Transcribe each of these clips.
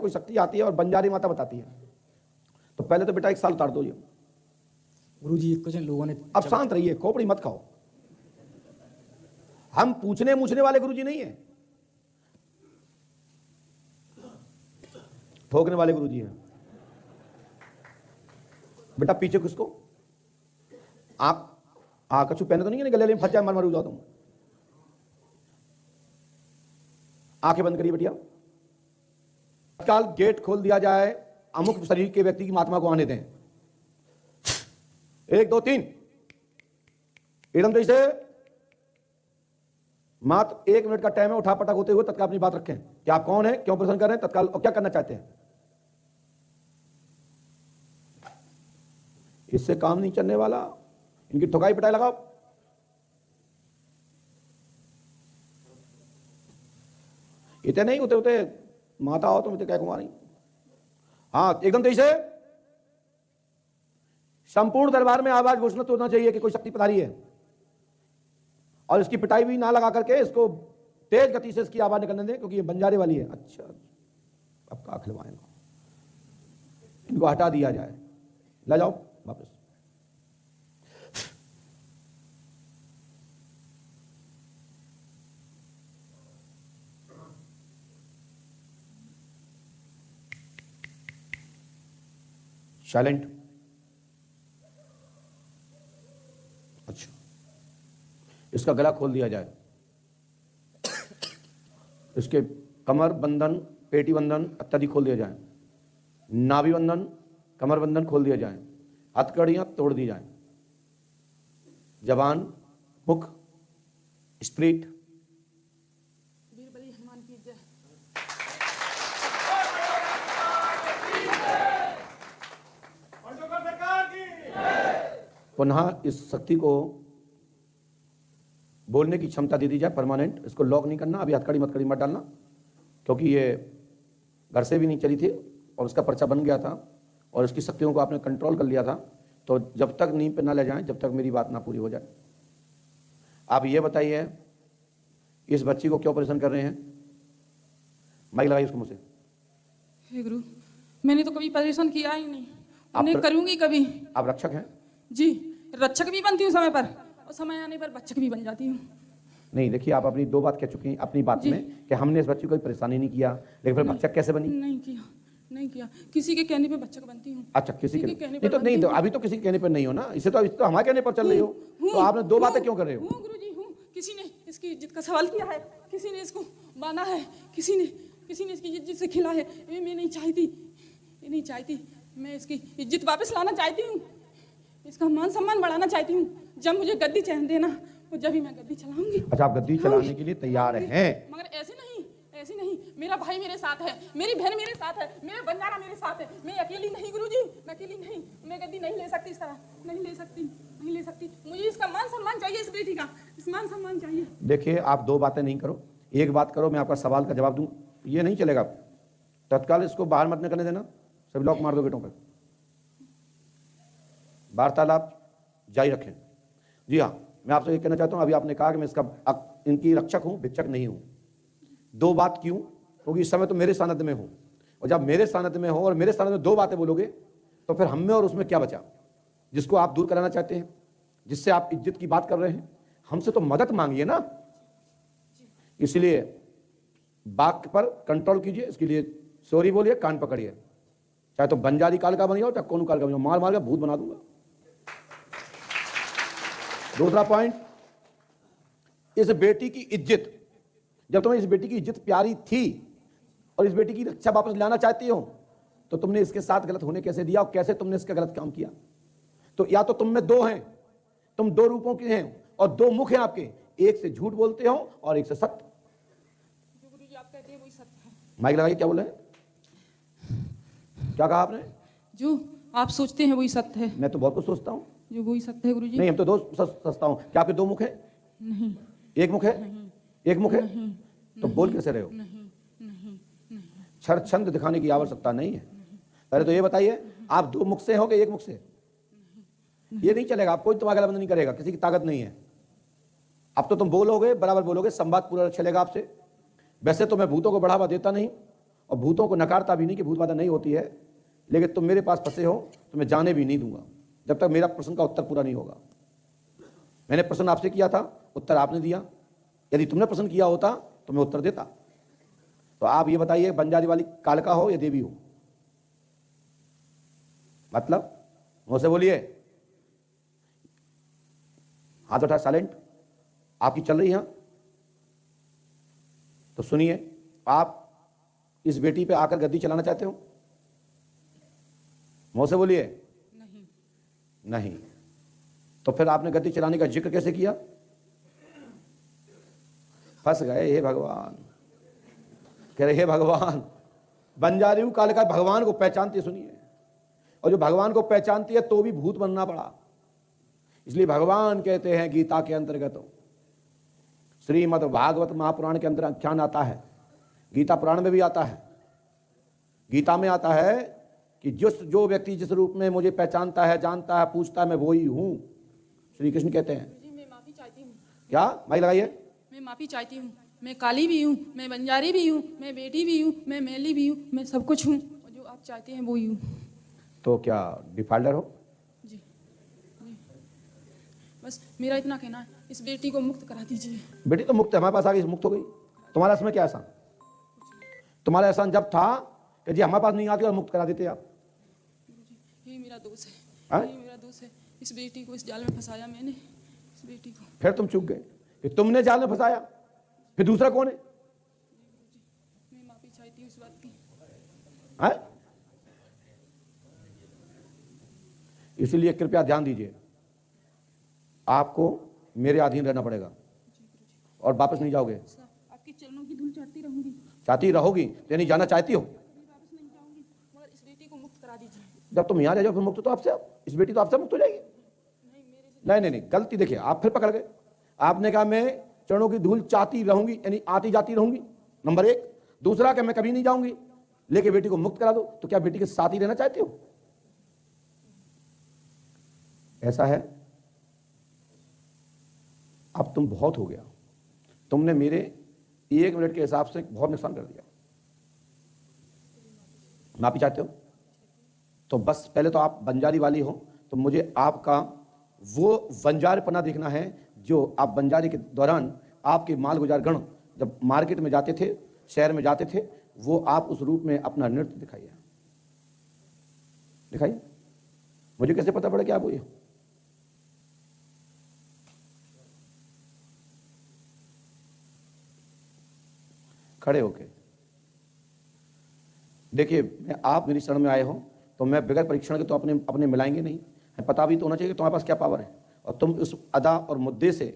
कोई शक्ति आती है और बंजारी माता बताती है। तो पहले तो बेटा 1 साल उतार दो ये। गुरुजी कुछ लोगों ने अब शांत रहिए, खोपड़ी मत खाओ। हम पूछने मूछने वाले गुरुजी नहीं है, ठोकने वाले गुरुजी हैं। बेटा पीछे किसको आप कछु पहने तो नहीं है, गले में फंस जाए, मर जाओ तुम। आंखें बंद करिए बेटिया। तत्काल गेट खोल दिया जाए, अमुक शरीर के व्यक्ति की महात्मा को आने दें। 1 2 3 एकदम जैसे मात्र 1 मिनट का टाइम है। उठा पटक होते हुए तत्काल अपनी बात रखें कि आप कौन है, क्यों प्रश्न कर रहे हैं, तत्काल और क्या करना चाहते हैं। इससे काम नहीं चलने वाला, इनकी ठुकाई पिटाई लगाओ। इतने नहीं होते होते माता हो तो मुझे क्या कुमारी। हाँ एकदम तेजी से संपूर्ण दरबार में आवाज घोषणा होना चाहिए कि कोई शक्ति पधारी है, और इसकी पिटाई भी ना लगा करके इसको तेज गति से इसकी आवाज निकलने दें, क्योंकि ये बंजारे वाली है। अच्छा अब का खिलवाएंगे, इनको हटा दिया जाए, ले जाओ वापस। साइलेंट। अच्छा इसका गला खोल दिया जाए, इसके कमर बंधन, पेटी बंधन इत्यादि खोल दिया जाए, नाभि बंधन, कमर बंधन खोल दिया जाए, हथकड़ियां तोड़ दी जाए, जबान, मुख, स्प्रीट। पुनः इस शक्ति को बोलने की क्षमता दे दी जाए परमानेंट। इसको लॉक नहीं करना, अभी हथकड़ी मतकड़ी मत डालना, क्योंकि ये घर से भी नहीं चली थी और उसका पर्चा बन गया था और इसकी शक्तियों को आपने कंट्रोल कर लिया था। तो जब तक नींद पे ना ले जाएं, जब तक मेरी बात ना पूरी हो जाए। आप ये बताइए इस बच्ची को क्यों परेशान कर रहे हैं? माइक लगाइए उसको मुंह से। हे गुरु, मैंने तो कभी परेशान किया ही नहीं, नहीं करूंगी कभी। आप रक्षक हैं? जी, रक्षक भी बनती हूँ समय पर, और समय आने पर बच्चक भी बन जाती हूँ। नहीं देखिए, आप अपनी 2 बात कह चुकी हैं अपनी बात में कि हमने इस बच्ची को कोई परेशानी नहीं किया, लेकिन फिर बच्चक कैसे बनी? नहीं किया, किसी के कहने पे बच्चक बनती हूँ। अच्छा किसी के कहने पर? नहीं तो अभी तो किसी के कहने पर नहीं हो ना, इसे तो हमारे कहने पर चल रही हो। तो आपने 2 बातें क्यों कर रहे हो? गुरुजी हूँ, किसी ने इसकी इज्जत का सवाल किया है, किसी ने इसको बांधा है, किसी ने इसकी इज्जत से खिला है। ये मैं नहीं चाहती, मैं इसकी इज्जत वापस लाना चाहती हूँ, इसका मान सम्मान बढ़ाना चाहती हूँ। जब मुझे गद्दी चैन देना, तो जब ही मैं गद्दी चलाऊंगी। अच्छा आप गद्दी चलाने के लिए तैयार हैं? मगर ऐसे नहीं, मेरा भाई मेरे साथ है, मेरी बहन मेरे साथ है, मेरे बंजारा मेरे साथ है, मैं अकेली नहीं गुरुजी, मैं अकेली नहीं, मैं गद्दी नहीं ले सकती, इस तरह नहीं ले सकती। मुझे इसका मान सम्मान चाहिए, इस बेटी का मान सम्मान चाहिए। देखिए आप 2 बातें नहीं करो, एक बात करो, मैं आपका सवाल का जवाब दूं, ये नहीं चलेगा। तत्काल इसको बाहर मत निकलने देना, सभी लॉक मार दो गेटों पर। वार्तालाप जारी रखें। जी हाँ, मैं आपसे ये कहना चाहता हूँ, अभी आपने कहा कि मैं इनकी रक्षक हूँ, भिक्षक नहीं हूँ। 2 बात क्यों? क्योंकि इस समय तो मेरे सानिध्य में हो, और जब मेरे सानिध्य में हो और मेरे सानिध्य में 2 बातें बोलोगे तो फिर हम में और उसमें क्या बचा, जिसको आप दूर कराना चाहते हैं, जिससे आप इज्जत की बात कर रहे हैं। हमसे तो मदद मांगिए ना, इसलिए बात पर कंट्रोल कीजिए। इसके लिए सॉरी बोलिए, कान पकड़िए, चाहे तो बंजारी काल का बन जाओ, चाहे कौन काल का बन जाओ, मार मार के भूत बना दूंगा। दूसरा पॉइंट, इस बेटी की इज्जत, जब तुम्हें इस बेटी की इज्जत प्यारी थी और इस बेटी की रक्षा वापस लाना चाहती हो, तो तुमने इसके साथ गलत होने कैसे दिया और कैसे तुमने इसका गलत काम किया? तो या तो तुम में 2 हैं, तुम 2 रूपों के हैं और 2 मुख हैं आपके, एक से झूठ बोलते हो और एक से सत्य। जो गुरुजी आप कहते हैं वही सत्य है। माइक लगाइए, क्या बोले? क्या कहा आपने? जो आप सोचते हैं वही सत्य है। मैं तो बहुत कुछ सोचता हूँ। जो वही सत्य है गुरुजी। नहीं, हम तो 2 सोचता हूँ। क्या आपके 2 मुख है? नहीं। एक मुख है? एक मुख है? तो बोल कैसे रहे हो? छर छंद दिखाने की आवश्यकता नहीं है। पहले तो ये बताइए, आप 2 मुख से हो कि 1 मुख से? ये नहीं चलेगा, आप कोई तुम्हारा गला बंद नहीं करेगा, किसी की ताकत नहीं है। अब तो तुम बोलोगे, बराबर बोलोगे, संवाद पूरा चलेगा आपसे। वैसे तो मैं भूतों को बढ़ावा देता नहीं, और भूतों को नकारता भी नहीं कि भूत बाधा नहीं होती है, लेकिन तुम मेरे पास फंसे हो तो मैं जाने भी नहीं दूंगा जब तक मेरा प्रश्न का उत्तर पूरा नहीं होगा। मैंने प्रश्न आपसे किया था, उत्तर आपने दिया, यदि तुमने प्रश्न किया होता तो मैं उत्तर देता। तो आप ये बताइए, बंजारी वाली कालका हो या देवी हो? मतलब मुझसे बोलिए। हाथ उठा, साइलेंट। आपकी चल रही है? तो सुनिए, आप इस बेटी पे आकर गद्दी चलाना चाहते हो? मुझसे बोलिए। नहीं। नहीं। तो फिर आपने गद्दी चलाने का जिक्र कैसे किया? फंस गए। हे भगवान, कह रहे हे भगवान, बंजारी हूं कालिका भगवान को पहचानती है। सुनिए, और जो भगवान को पहचानती है तो भी भूत बनना पड़ा। इसलिए भगवान कहते हैं गीता के अंतर्गत, श्रीमद् भागवत महापुराण के अंदर आख्यान आता है, गीता पुराण में भी आता है, गीता में आता है कि जो व्यक्ति जिस रूप में मुझे पहचानता है, जानता है, पूछता है, मैं वो ही हूं। श्री कृष्ण कहते हैं। जी मैं माफी चाहती हूँ। क्या माइक लगाइए? मैं माफी चाहती हूँ। मैं काली भी हूँ, मैं बंजारी भी हूँ, मैं बेटी भी हूँ, मैं मैली भी हूँ, मैं सब कुछ हूँ, और जो आप चाहते हैं वो ही हूँ। तो क्या डिफॉल्टर हो? जी जी, बस मेरा इतना कहना है, इस बेटी को मुक्त करा दीजिए। बेटी तो मुक्त है, हमारे पास आ गई, मुक्त हो गई। तुम्हारा इसमें क्या एहसान? तुम्हारा एहसान जब था कि जी हमारे पास नहीं आती और मुक्त करा देते आप। यही मेरा दोष है, हाँ? यही मेरा दोष है। इस बेटी को इस जाल में फंसाया मैंने, इस बेटी को। फिर तुम चूक गए कि तुमने जाल में फंसाया, फिर दूसरा कौन है? मैं माफी चाहती हूँ इस बात की। हाँ? इसलिए कृपया ध्यान दीजिए, आपको मेरे अधीन रहना पड़ेगा और वापस नहीं जाओगे। आपके चरणों की धूल चाटती रहूंगी। चाहती रहोगी तो नहीं जाना चाहती हो? वापस नहीं जाऊंगी, मगर इस बेटी को मुक्त करा दीजिए। जब तुम यहाँ रह जाओ फिर मुक्त तो आपसे, इस बेटी तो आपसे मुक्त हो जाएगी। नहीं, गलती। देखिए, आप फिर पकड़ गए। आपने कहा मैं चरणों की धूल चाहती रहूंगी, यानी आती जाती रहूंगी, नंबर एक। दूसरा कि मैं कभी नहीं जाऊंगी, लेके बेटी को मुक्त करा दो। तो क्या बेटी के साथ ही रहना चाहते हो? ऐसा है? अब तुम बहुत हो गया, तुमने मेरे 1 मिनट के हिसाब से बहुत नुकसान कर दिया। माफी चाहते हो? तो बस पहले तो आप बंजारी वाली हो, तो मुझे आपका वो बंजारपना देखना है जो आप बंजारी के दौरान आपके माल गुजार गण जब मार्केट में जाते थे, शहर में जाते थे, वो आप उस रूप में अपना नृत्य दिखाइए। दिखाइए, मुझे कैसे पता पड़े कि आप वो? खड़े होके देखिए, आप मेरी शरण में आए हो तो मैं बगैर परीक्षण के तो अपने मिलाएंगे नहीं। पता भी तो होना चाहिए कि तुम्हारे पास क्या पावर है, और तुम उस अदा और मुद्दे से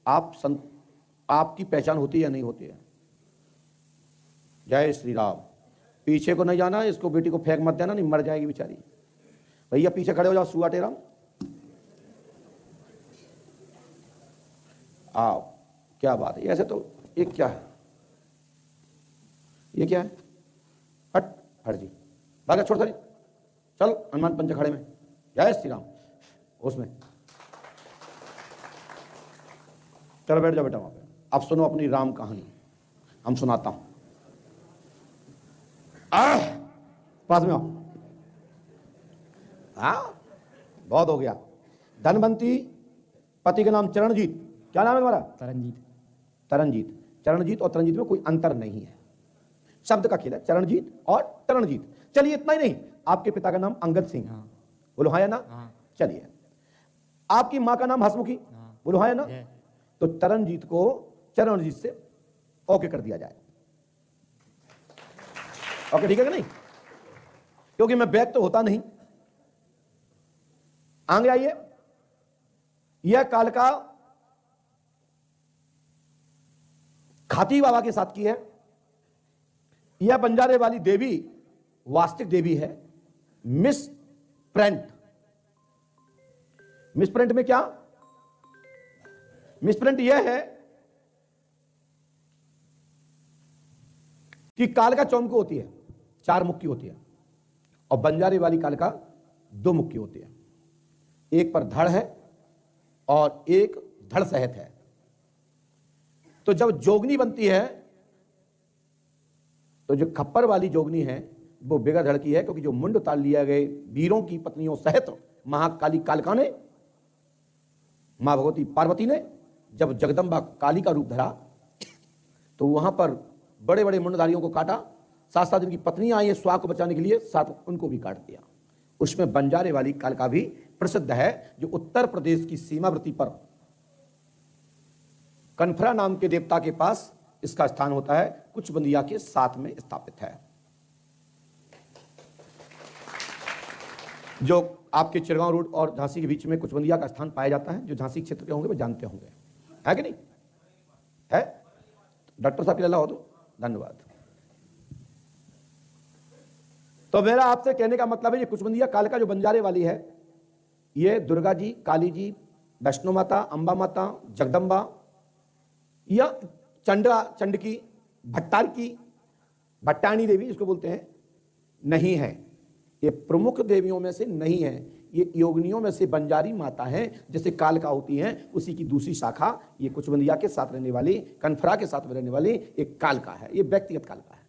आपकी पहचान होती है या नहीं होती है। जय श्री राम। पीछे को नहीं जाना, इसको बेटी को फेंक मत देना, नहीं मर जाएगी बेचारी। भैया पीछे खड़े हो जाओ, सुआ टेराम। आओ, क्या बात है। ऐसे तो एक क्या है, ये क्या है? हट हट जी, भागा, छोड़ दे, चल हनुमान पंच खड़े में। जय श्री राम। उसमें चलो बैठ जाओ बेटा वहां पे। अब सुनो अपनी राम कहानी, हम सुनाता हूं। पास में आओ। हाँ, बहुत हो गया। धनवंती पति का नाम चरणजीत। क्या नाम है तुम्हारा? तरनजीत। तरनजीत। चरणजीत और तरनजीत में कोई अंतर नहीं है, शब्द का खेल है, चरणजीत और तरणजीत। चलिए, इतना ही नहीं, आपके पिता का नाम अंगद सिंह। हाँ। बोलो हाँ या ना? हाँ। चलिए, आपकी माँ का नाम हसमुखी। हाँ। बोलो हाँ या ना? है। तो तरनजीत को चरणजीत से ओके कर दिया जाए। ओके, ठीक है कि नहीं? क्योंकि मैं बैग तो होता नहीं। आगे आइए। यह कालका खाती बाबा के साथ की है। यह बंजारे वाली देवी वास्तविक देवी है, मिस प्रेंट। मिस प्रेंट में क्या? मिस प्रेंट यह है कि कालका चौमुखी होती है, 4 मुख की होती है, और बंजारे वाली कालका 2 मुख की होती है। एक पर धड़ है और एक धड़ सहित है। तो जब जोगनी बनती है तो जो खप्पर वाली जोगनी है वो बेगा धड़ की है, क्योंकि जो मुंड उतार लिया गए वीरों की पत्नियों सहित महाकाली कालिका ने, मां भगवती पार्वती ने जब जगदम्बा काली का रूप धरा तो वहां पर बड़े बड़े मुंडधारियों को काटा, साथ साथ इनकी पत्नियां आई स्वाग को बचाने के लिए, साथ उनको भी काट दिया। उसमें बंजारे वाली कालिका भी प्रसिद्ध है, जो उत्तर प्रदेश की सीमावर्ती पर कनफरा नाम के देवता के पास इसका स्थान होता है, कुछ बंदिया के साथ में स्थापित है। जो आपके चिरगांव रोड और झांसी के बीच में कुछ बंदिया का स्थान पाया जाता है, जो झांसी क्षेत्र के होंगे वो जानते होंगे, है कि नहीं है? डॉक्टर साहब की लल्ला हो तो धन्यवाद। तो मेरा आपसे कहने का मतलब है, ये कुचबंदिया कालिका जो बंजारे वाली है, ये दुर्गा जी, काली जी, वैष्णो माता, अंबा माता, जगदम्बा या चंडकी, भट्टार की, भट्टानी देवी जिसको बोलते हैं, नहीं है। ये प्रमुख देवियों में से नहीं है, ये योगिनियों में से बंजारी माता है। जैसे कालिका होती है उसी की दूसरी शाखा ये कुचबंदिया के साथ रहने वाली, कनफरा के साथ रहने वाली एक कालिका है। ये व्यक्तिगत कालिका है,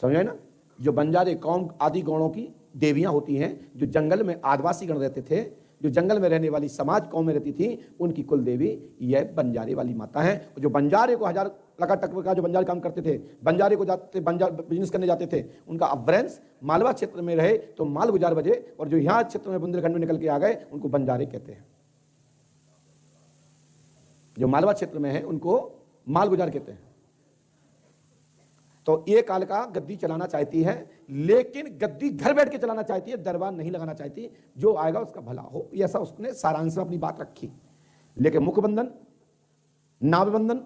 समझे ना? जो बंजारे कौम आदि गौड़ों की देवियां होती हैं, जो जंगल में आदिवासी गण रहते थे, जो जंगल में रहने वाली समाज कौम में रहती थी, उनकी कुल देवी यह बंजारे वाली माता है। जो बंजारे को हजार लगा टकवा का जो बंजारे काम करते थे, बंजारे को जाते बंजार बिजनेस करने जाते थे, उनका अब्रेंस मालवा क्षेत्र में रहे तो माल गुजार बजे, और जो यहाँ क्षेत्र में बुंदेलखंड में निकल के आ गए उनको बंजारे कहते हैं। जो मालवा क्षेत्र में है उनको माल गुजार कहते हैं। तो ये कालिका गद्दी चलाना चाहती है, लेकिन गद्दी घर बैठ के चलाना चाहती है, दरबार नहीं लगाना चाहती, जो आएगा उसका भला हो, ऐसा उसने सारांश में अपनी बात रखी। लेकिन मुख बंधन, नाभ बंधन,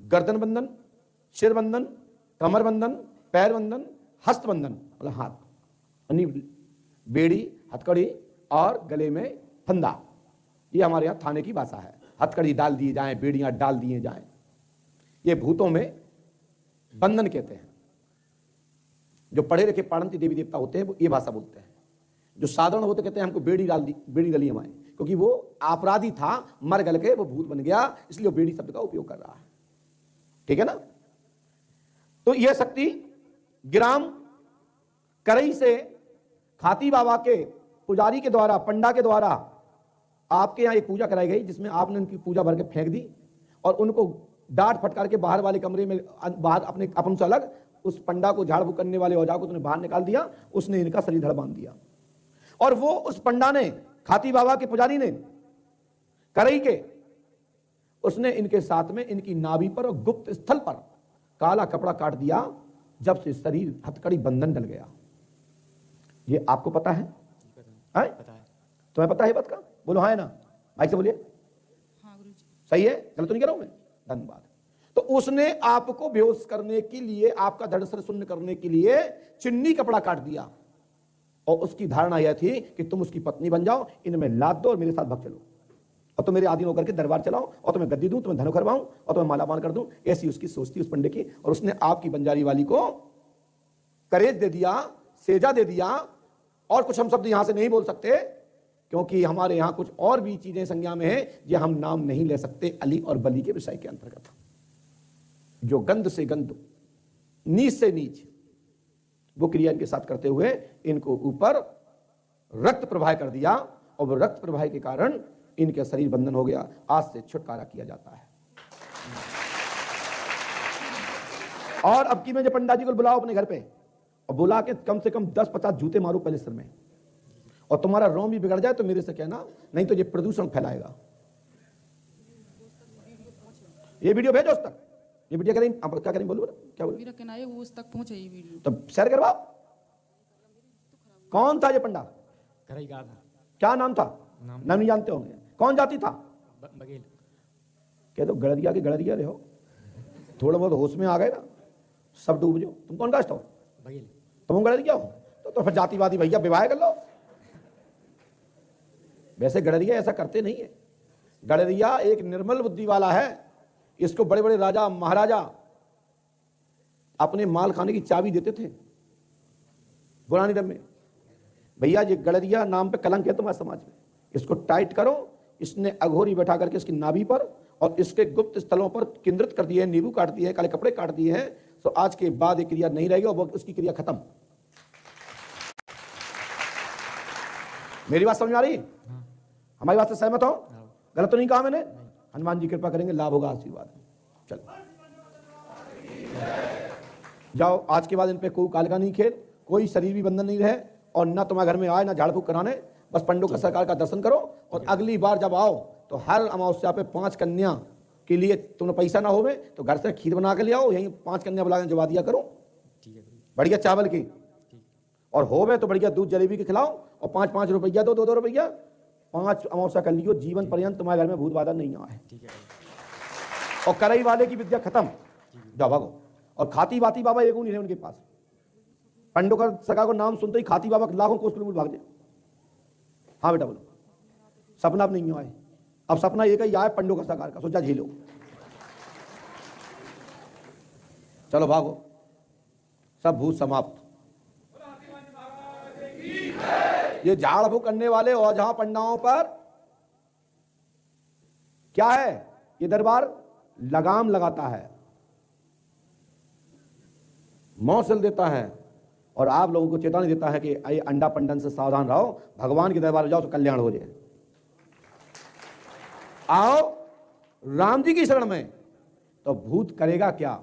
गर्दन बंधन, सिर बंधन, कमर बंधन, पैर बंधन, हस्त बंधन, मतलब हाथ, बेड़ी, हथकड़ी और गले में फंदा, ये हमारे यहाँ थाने की भाषा है। हथकड़ी डाल दिए जाए, बेड़ियां डाल दिए जाए, ये भूतों में बंधन कहते हैं। जो पढ़े लिखे पारंती देवी देवता होते हैं वो ये भाषा बोलते हैं। जो साधारण होते कहते हैं हमको बेड़ी डाल दी, बेड़ी डली हमारे, क्योंकि वो अपराधी था, मर गल के वो भूत बन गया, इसलिए वो बेड़ी शब्द का उपयोग कर रहा है। ठीक है ना? तो यह शक्ति ग्राम करई से खाती बाबा के पुजारी के द्वारा, पंडा के द्वारा आपके यहाँ एक पूजा कराई गई, जिसमें आपने उनकी पूजा भर के फेंक दी और उनको डांट फटकार के बाहर वाले कमरे में, बाहर अपने अपन से अलग उस पंडा को झाड़ फूक करने वाले औजार को तुमने बाहर निकाल दिया। उसने इनका शरीर धड़ बांध दिया, और वो उस पंडा ने, खाती बाबा के पुजारी ने, करई के, उसने इनके साथ में इनकी नाभि पर और गुप्त स्थल पर काला कपड़ा काट दिया। जब से शरीर हथकड़ी बंधन डल गया। ये आपको पता है? पता है। तुम्हें पता है बात का? बोलो हाँ है ना, माइक से बोलिए। हाँ गुरुजी। सही है, गलत तो नहीं कह रहा हूं मैं? धन्यवाद। तो उसने आपको बेहोश करने के लिए, आपका धड़सर शून्य करने के लिए चिन्नी कपड़ा काट दिया, और उसकी धारणा यह थी कि तुम उसकी पत्नी बन जाओ, इनमें लाद दो और मेरे साथ भाग चलो, और तुम मेरे आधीन होकर के दरबार चलाओ, और तुम्हें गद्दी दूं, तुम्हें धन करवाऊं, और तुम्हें मालामाल कर दूं। ऐसी उसकी सोच थी उस पंडे की। और उसने आपकी बंजारी वाली को करेज दे दिया, सेजा दे दिया, और कुछ हम शब्द यहां से नहीं बोल सकते, क्योंकि हमारे यहां कुछ और भी चीजें संज्ञा में है, ये हम नाम नहीं ले सकते अली और बली के विषय के अंतर्गत। जो गंध से गंध, नीच से नीच, वो क्रिया इनके साथ करते हुए इनको ऊपर रक्त प्रवाह कर दिया, और वो रक्त प्रवाह के कारण इनके शरीर बंधन हो गया। आज से छुटकारा किया जाता है। और अब की मैं जो पंडा जी को बुलाओ अपने घर पे, और बुला के कम से कम 10-50 जूते मारो पहले सिर में, और तुम्हारा रोम भी बिगड़ जाए तो मेरे से कहना, नहीं तो ये प्रदूषण फैलाएगा। ये वीडियो भेजो उस तक। ये वीडियो करें, आप क्या करें? बोलो क्या बोलो? मेरा कहना है वो उस तक पहुंचे ये वीडियो। तो शेयर करवाओ। कौन था ये पंडा? घर ही कहा था। क्या नाम था? नाम नहीं जानते होंगे। कौन जाति था? बघेल। कह दो गड़रिया के गड़रिया रहे हो, थोड़ा बहुत होश में आ गए ना, सब डूब जाओ। तुम कौन कास्ट हो? बघेल। तुम गड़रिया हो तो फिर जातिवादी भैया विवाह कर लो। वैसे गड़रिया ऐसा करते नहीं है। गड़रिया एक निर्मल बुद्धि वाला है। इसको बड़े बड़े राजा महाराजा अपने माल खाने की चाबी देते थे पुरानी डब में। भैया ये गड़रिया नाम पे कलंक है तुम्हारे समाज में, इसको टाइट करो। इसने अघोरी बैठा करके इसकी नाभि पर और इसके गुप्त स्थलों पर केंद्रित कर दिए, नींबू काट दिए, काले कपड़े काट दिए हैं, तो आज के बाद ये क्रिया नहीं रहेगी और वो उसकी क्रिया खत्म। मेरी बात समझ में आ रही? हमारी बात से सहमत हो? गलत तो नहीं कहा मैंने? हनुमान जी कृपा करेंगे, लाभ होगा, आशीर्वाद। चलो जाओ, आज के बाद इन पे कोई कालिका नहीं खेल, कोई शरीर भी बंधन नहीं रहे, और ना तुम्हारे घर में आए ना झाड़ फूक कराने, बस पंडों का सरकार का दर्शन करो। और अगली बार जब आओ तो हर अमावस्या पे 5 कन्या के लिए तुम्हें पैसा ना होवे तो घर से खीर बना के ले आओ, यहीं 5 कन्या बुला के जवा दिया करो, ठीक है गुरुजी। बढ़िया चावल की, और होवे तो बढ़िया दूध जलेबी के खिलाओ, और 5-5 रुपया दो, 2-2 रुपया, 5 अमावस्या कर लियो, जीवन पर्यंत तुम्हारे घर में भूत बाधा नहीं आए। ठीक है गुरुजी। और करई वाले की विद्या खत्म, जाओ भागो। और खाती बाती बाबा एक नहीं रहे उनके पास, पंडों का सरकार को नाम सुनते ही खाती बाबा लाखों कोस किलोमीटर भाग जाए। हाँ बेटा बोलो, सपना अब नहीं आए, अब सपना एक ही आए पंडों का सरकार का, सोचा झेलो। चलो भागो, सब भूत समाप्त। ये झाड़ फूक करने वाले और जहां पंडाओं पर क्या है, ये दरबार लगाम लगाता है, मौसल देता है, और आप लोगों को चेतावनी देता है कि ये अंडा पंडन से सावधान रहो, भगवान के दरबार जाओ तो कल्याण हो जाए। आओ राम जी की शरण में, तो भूत करेगा क्या?